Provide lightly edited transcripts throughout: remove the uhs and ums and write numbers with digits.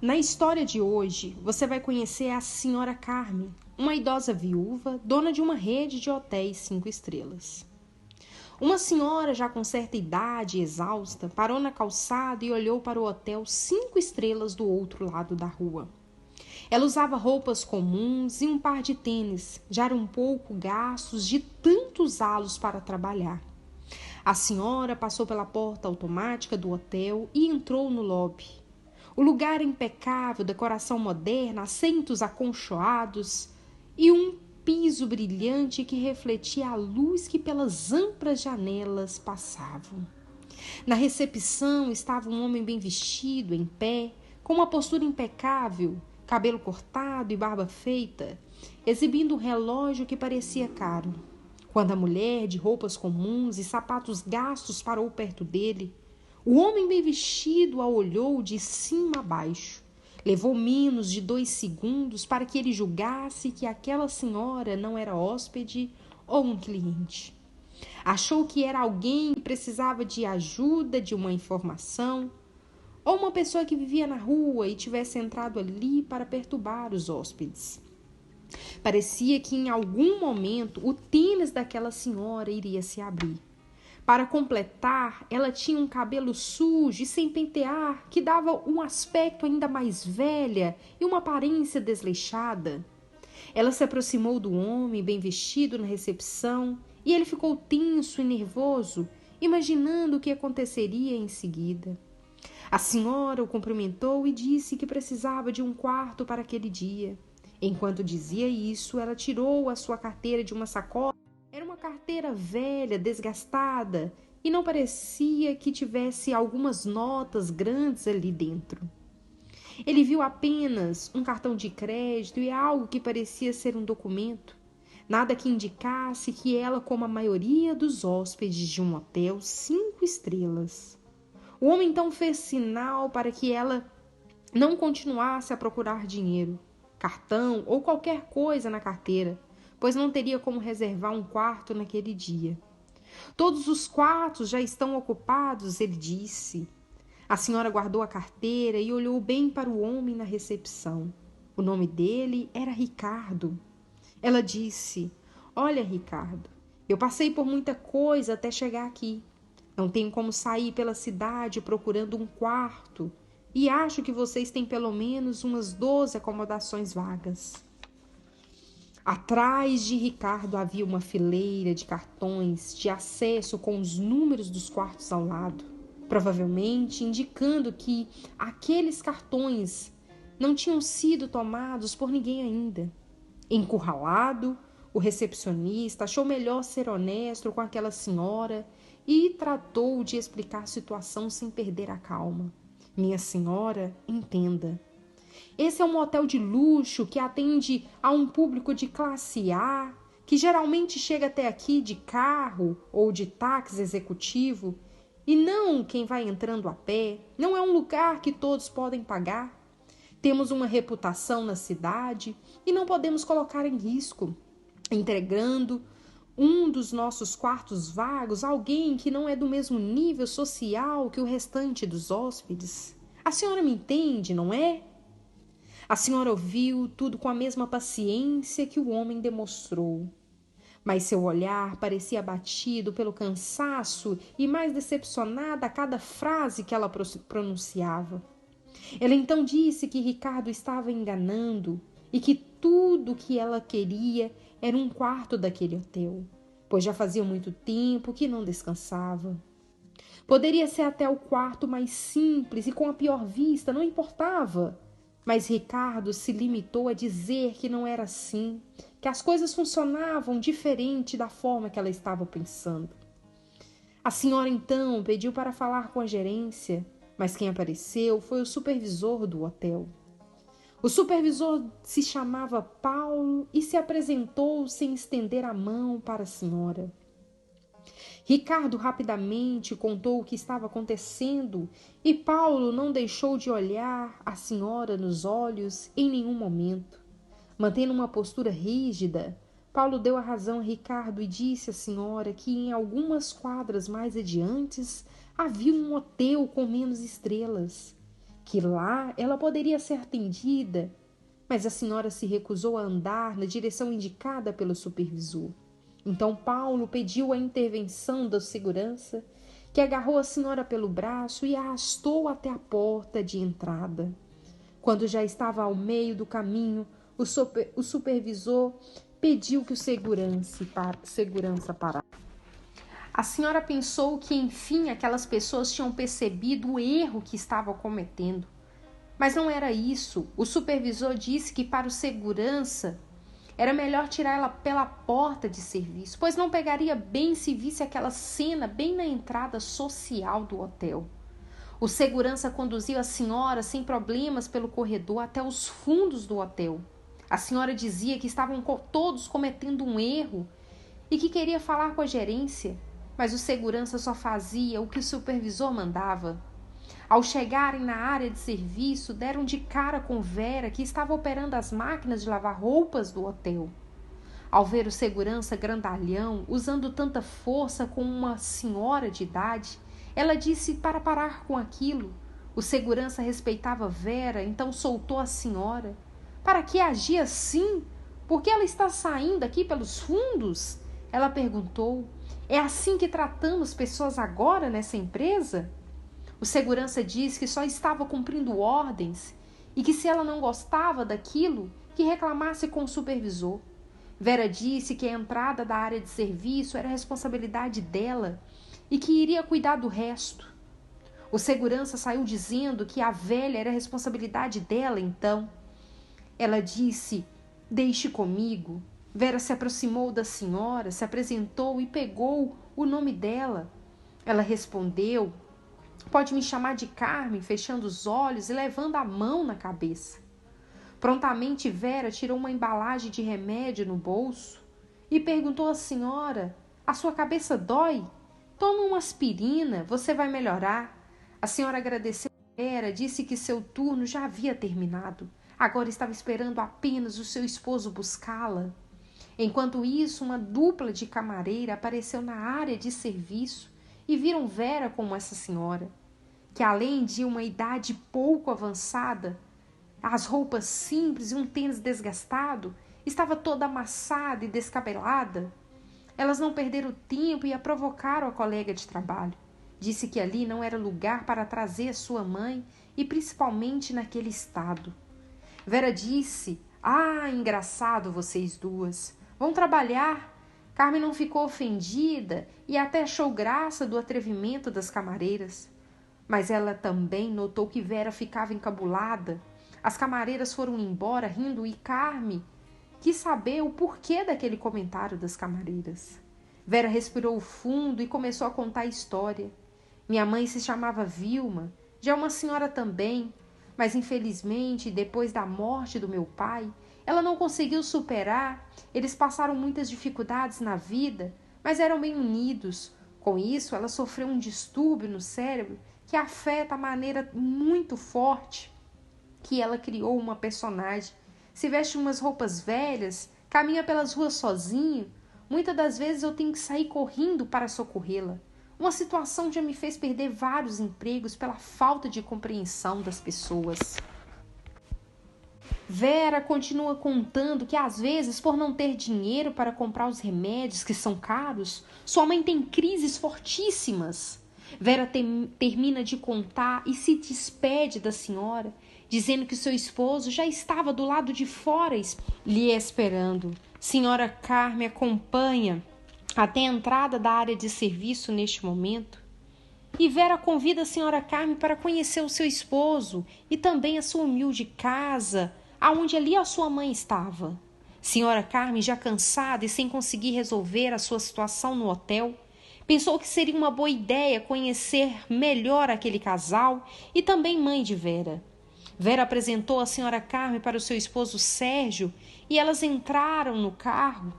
Na história de hoje, você vai conhecer a Senhora Carmen, uma idosa viúva, dona de uma rede de hotéis 5 estrelas. Uma senhora já com certa idade e exausta parou na calçada e olhou para o hotel 5 estrelas do outro lado da rua. Ela usava roupas comuns e um par de tênis, já eram um pouco gastos de tanto usá-los para trabalhar. A senhora passou pela porta automática do hotel e entrou no lobby. O lugar era impecável, decoração moderna, assentos aconchoados e um piso brilhante que refletia a luz que pelas amplas janelas passavam. Na recepção estava um homem bem vestido, em pé, com uma postura impecável, cabelo cortado e barba feita, exibindo um relógio que parecia caro. Quando a mulher, de roupas comuns e sapatos gastos, parou perto dele, o homem bem vestido a olhou de cima a baixo. Levou menos de 2 segundos para que ele julgasse que aquela senhora não era hóspede ou um cliente. Achou que era alguém que precisava de ajuda, de uma informação, ou uma pessoa que vivia na rua e tivesse entrado ali para perturbar os hóspedes. Parecia que em algum momento o tênis daquela senhora iria se abrir. Para completar, ela tinha um cabelo sujo e sem pentear, que dava um aspecto ainda mais velha e uma aparência desleixada. Ela se aproximou do homem bem vestido na recepção e ele ficou tenso e nervoso, imaginando o que aconteceria em seguida. A senhora o cumprimentou e disse que precisava de um quarto para aquele dia. Enquanto dizia isso, ela tirou a sua carteira de uma sacola. Era uma carteira velha, desgastada, e não parecia que tivesse algumas notas grandes ali dentro. Ele viu apenas um cartão de crédito e algo que parecia ser um documento. Nada que indicasse que ela, como a maioria dos hóspedes de um hotel 5 estrelas. O homem então fez sinal para que ela não continuasse a procurar dinheiro, cartão ou qualquer coisa na carteira, pois não teria como reservar um quarto naquele dia. Todos os quartos já estão ocupados, ele disse. A senhora guardou a carteira e olhou bem para o homem na recepção. O nome dele era Ricardo. Ela disse: "Olha, Ricardo, eu passei por muita coisa até chegar aqui. Não tenho como sair pela cidade procurando um quarto e acho que vocês têm pelo menos umas 12 acomodações vagas." Atrás de Ricardo havia uma fileira de cartões de acesso com os números dos quartos ao lado, provavelmente indicando que aqueles cartões não tinham sido tomados por ninguém ainda. Encurralado, o recepcionista achou melhor ser honesto com aquela senhora e tratou de explicar a situação sem perder a calma. "Minha senhora, entenda. Esse é um hotel de luxo que atende a um público de classe A, que geralmente chega até aqui de carro ou de táxi executivo, e não quem vai entrando a pé. Não é um lugar que todos podem pagar. Temos uma reputação na cidade e não podemos colocar em risco, entregando um dos nossos quartos vagos a alguém que não é do mesmo nível social que o restante dos hóspedes. A senhora me entende, não é?" A senhora ouviu tudo com a mesma paciência que o homem demonstrou, mas seu olhar parecia abatido pelo cansaço e mais decepcionada a cada frase que ela pronunciava. Ela então disse que Ricardo estava enganando e que tudo o que ela queria era um quarto daquele hotel, pois já fazia muito tempo que não descansava. Poderia ser até o quarto mais simples e com a pior vista, não importava. Mas Ricardo se limitou a dizer que não era assim, que as coisas funcionavam diferente da forma que ela estava pensando. A senhora então pediu para falar com a gerência, mas quem apareceu foi o supervisor do hotel. O supervisor se chamava Paulo e se apresentou sem estender a mão para a senhora. Ricardo rapidamente contou o que estava acontecendo e Paulo não deixou de olhar a senhora nos olhos em nenhum momento. Mantendo uma postura rígida, Paulo deu a razão a Ricardo e disse à senhora que em algumas quadras mais adiante havia um hotel com menos estrelas, que lá ela poderia ser atendida, mas a senhora se recusou a andar na direção indicada pelo supervisor. Então Paulo pediu a intervenção da segurança, que agarrou a senhora pelo braço e a arrastou até a porta de entrada. Quando já estava ao meio do caminho, o supervisor pediu que o segurança parasse. A senhora pensou que, enfim, aquelas pessoas tinham percebido o erro que estavam cometendo. Mas não era isso. O supervisor disse que para o segurança era melhor tirá-la pela porta de serviço, pois não pegaria bem se visse aquela cena bem na entrada social do hotel. O segurança conduziu a senhora sem problemas pelo corredor até os fundos do hotel. A senhora dizia que estavam todos cometendo um erro e que queria falar com a gerência, mas o segurança só fazia o que o supervisor mandava. Ao chegarem na área de serviço, deram de cara com Vera, que estava operando as máquinas de lavar roupas do hotel. Ao ver o segurança grandalhão, usando tanta força com uma senhora de idade, ela disse para parar com aquilo. O segurança respeitava Vera, então soltou a senhora. Para que agir assim? Por que ela está saindo aqui pelos fundos? Ela perguntou. É assim que tratamos pessoas agora nessa empresa? O segurança disse que só estava cumprindo ordens e que se ela não gostava daquilo, que reclamasse com o supervisor. Vera disse que a entrada da área de serviço era responsabilidade dela e que iria cuidar do resto. O segurança saiu dizendo que a velha era responsabilidade dela, então. Ela disse, deixe comigo. Vera se aproximou da senhora, se apresentou e pegou o nome dela. Ela respondeu, pode me chamar de Carmen, fechando os olhos e levando a mão na cabeça. Prontamente Vera tirou uma embalagem de remédio no bolso e perguntou à senhora, a sua cabeça dói? Toma uma aspirina, você vai melhorar. A senhora agradeceu a Vera, disse que seu turno já havia terminado. Agora estava esperando apenas o seu esposo buscá-la. Enquanto isso, uma dupla de camareira apareceu na área de serviço e viram Vera como essa senhora, que além de uma idade pouco avançada, as roupas simples e um tênis desgastado, estava toda amassada e descabelada. Elas não perderam tempo e a provocaram a colega de trabalho. Disse que ali não era lugar para trazer sua mãe e principalmente naquele estado. Vera disse, engraçado vocês duas. Vão trabalhar? Carmen não ficou ofendida e até achou graça do atrevimento das camareiras. Mas ela também notou que Vera ficava encabulada. As camareiras foram embora rindo e Carmen quis saber o porquê daquele comentário das camareiras. Vera respirou fundo e começou a contar a história. Minha mãe se chamava Vilma, já é uma senhora também, mas infelizmente, depois da morte do meu pai, ela não conseguiu superar. Eles passaram muitas dificuldades na vida, mas eram bem unidos. Com isso, ela sofreu um distúrbio no cérebro que afeta a maneira muito forte que ela criou uma personagem. Se veste umas roupas velhas, caminha pelas ruas sozinho. Muitas das vezes eu tenho que sair correndo para socorrê-la. Uma situação já me fez perder vários empregos pela falta de compreensão das pessoas. Vera continua contando que às vezes, por não ter dinheiro para comprar os remédios que são caros, sua mãe tem crises fortíssimas. Vera termina de contar e se despede da senhora, dizendo que seu esposo já estava do lado de fora lhe esperando. Senhora Carmen acompanha até a entrada da área de serviço neste momento. E Vera convida a senhora Carmen para conhecer o seu esposo e também a sua humilde casa, aonde ali a sua mãe estava. Senhora Carmen, já cansada e sem conseguir resolver a sua situação no hotel, pensou que seria uma boa ideia conhecer melhor aquele casal e também mãe de Vera. Vera apresentou a senhora Carmen para o seu esposo Sérgio e elas entraram no carro.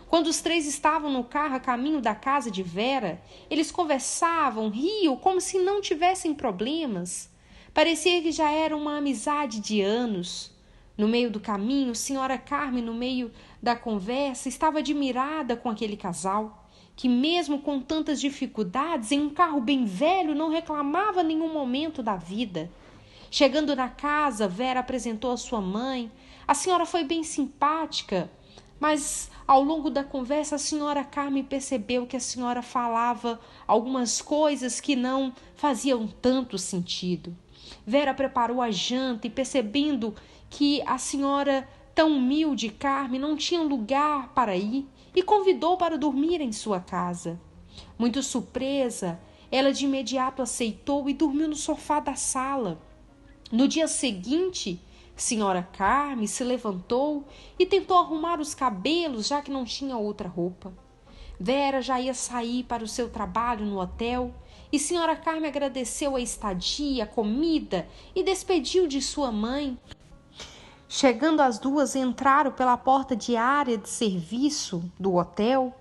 Quando os três estavam no carro a caminho da casa de Vera, eles conversavam, riam como se não tivessem problemas. Parecia que já era uma amizade de anos. No meio do caminho, senhora Carmen, no meio da conversa, estava admirada com aquele casal, que mesmo com tantas dificuldades, em um carro bem velho, não reclamava nenhum momento da vida. Chegando na casa, Vera apresentou a sua mãe. A senhora foi bem simpática, mas ao longo da conversa a senhora Carmen percebeu que a senhora falava algumas coisas que não faziam tanto sentido. Vera preparou a janta e, percebendo que a senhora tão humilde Carmen não tinha lugar para ir, e convidou para dormir em sua casa. Muito surpresa, ela de imediato aceitou e dormiu no sofá da sala. No dia seguinte, senhora Carmen se levantou e tentou arrumar os cabelos, já que não tinha outra roupa. Vera já ia sair para o seu trabalho no hotel e senhora Carmen agradeceu a estadia, a comida e despediu de sua mãe. Chegando as duas, entraram pela porta de área de serviço do hotel.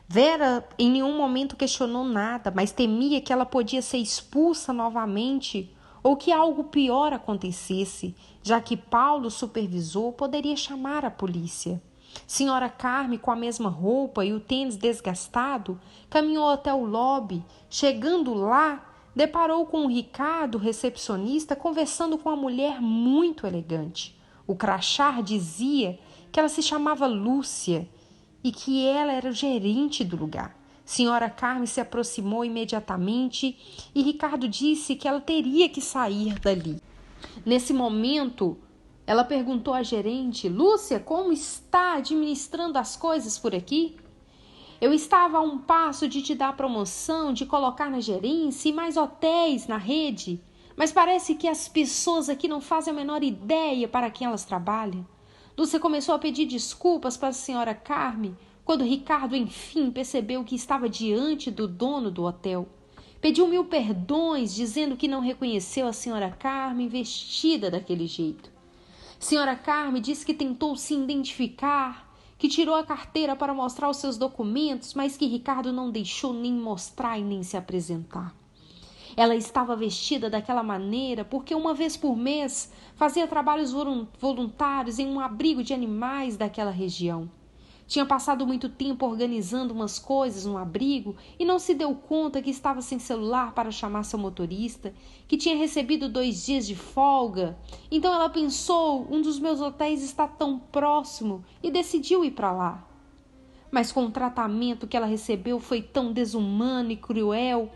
Vera em nenhum momento questionou nada, mas temia que ela podia ser expulsa novamente ou que algo pior acontecesse, já que Paulo, o supervisor, poderia chamar a polícia. Senhora Carmen, com a mesma roupa e o tênis desgastado, caminhou até o lobby. Chegando lá, deparou com o Ricardo, recepcionista, conversando com uma mulher muito elegante. O crachá dizia que ela se chamava Lúcia e que ela era o gerente do lugar. Senhora Carmen se aproximou imediatamente e Ricardo disse que ela teria que sair dali. Nesse momento, ela perguntou à gerente: Lúcia, como está administrando as coisas por aqui? Eu estava a um passo de te dar promoção, de colocar na gerência e mais hotéis na rede, mas parece que as pessoas aqui não fazem a menor ideia para quem elas trabalham. Lúcia começou a pedir desculpas para a senhora Carmen quando Ricardo, enfim, percebeu que estava diante do dono do hotel. Pediu 1000 perdões, dizendo que não reconheceu a senhora Carmen vestida daquele jeito. Senhora Carmen disse que tentou se identificar, que tirou a carteira para mostrar os seus documentos, mas que Ricardo não deixou nem mostrar e nem se apresentar. Ela estava vestida daquela maneira porque uma vez por mês fazia trabalhos voluntários em um abrigo de animais daquela região. Tinha passado muito tempo organizando umas coisas no abrigo e não se deu conta que estava sem celular para chamar seu motorista, que tinha recebido 2 dias de folga. Então ela pensou, um dos meus hotéis está tão próximo, e decidiu ir para lá. Mas com o tratamento que ela recebeu foi tão desumano e cruel,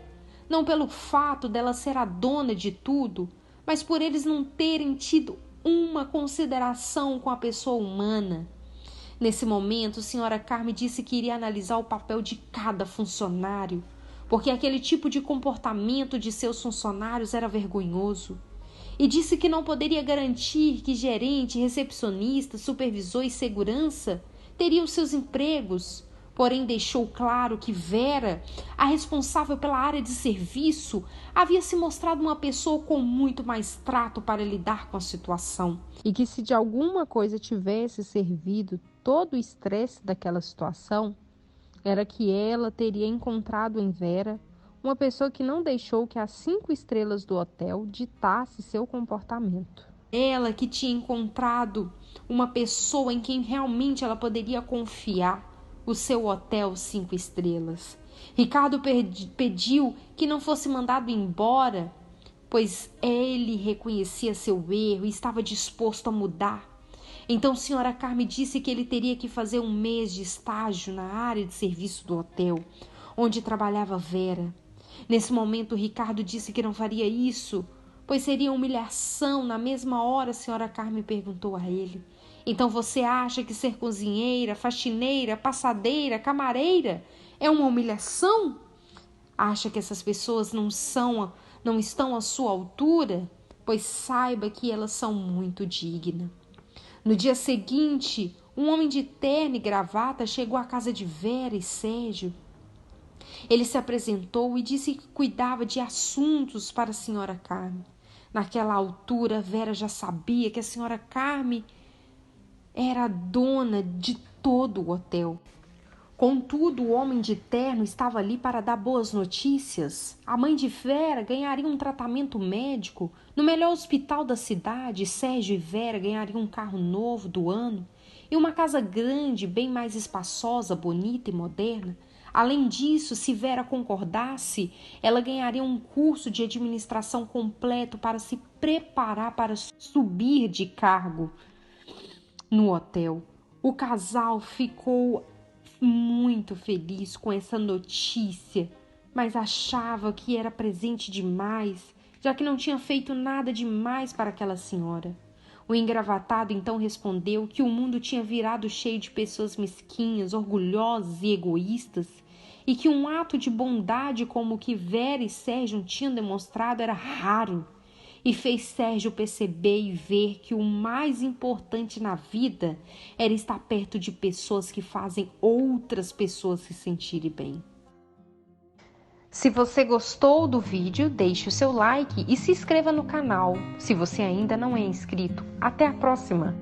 não pelo fato dela ser a dona de tudo, mas por eles não terem tido uma consideração com a pessoa humana. Nesse momento, senhora Carmen disse que iria analisar o papel de cada funcionário, porque aquele tipo de comportamento de seus funcionários era vergonhoso. E disse que não poderia garantir que gerente, recepcionista, supervisor e segurança teriam seus empregos, porém deixou claro que Vera, a responsável pela área de serviço, havia se mostrado uma pessoa com muito mais trato para lidar com a situação. E que se de alguma coisa tivesse servido todo o estresse daquela situação, era que ela teria encontrado em Vera uma pessoa que não deixou que as 5 estrelas do hotel ditasse seu comportamento. Ela que tinha encontrado uma pessoa em quem realmente ela poderia confiar o seu hotel 5 estrelas. Ricardo pediu que não fosse mandado embora, pois ele reconhecia seu erro e estava disposto a mudar. Então senhora Carmen disse que ele teria que fazer 1 mês de estágio na área de serviço do hotel, onde trabalhava Vera. Nesse momento, Ricardo disse que não faria isso, pois seria humilhação. Na mesma hora, a senhora Carmen perguntou a ele: então você acha que ser cozinheira, faxineira, passadeira, camareira é uma humilhação? Acha que essas pessoas não estão à sua altura? Pois saiba que elas são muito dignas. No dia seguinte, um homem de terno e gravata chegou à casa de Vera e Sérgio. Ele se apresentou e disse que cuidava de assuntos para a senhora Carmen. Naquela altura, Vera já sabia que a senhora Carmen era a dona de todo o hotel. Contudo, o homem de terno estava ali para dar boas notícias. A mãe de Vera ganharia um tratamento médico no melhor hospital da cidade. Sérgio e Vera ganhariam um carro novo do ano e uma casa grande, bem mais espaçosa, bonita e moderna. Além disso, se Vera concordasse, ela ganharia um curso de administração completo para se preparar para subir de cargo no hotel. O casal ficou muito feliz com essa notícia, mas achava que era presente demais, já que não tinha feito nada demais para aquela senhora. O engravatado então respondeu que o mundo tinha virado cheio de pessoas mesquinhas, orgulhosas e egoístas, e que um ato de bondade como o que Vera e Sérgio tinham demonstrado era raro, e fez Sérgio perceber e ver que o mais importante na vida era estar perto de pessoas que fazem outras pessoas se sentirem bem. Se você gostou do vídeo, deixe o seu like e se inscreva no canal, se você ainda não é inscrito. Até a próxima!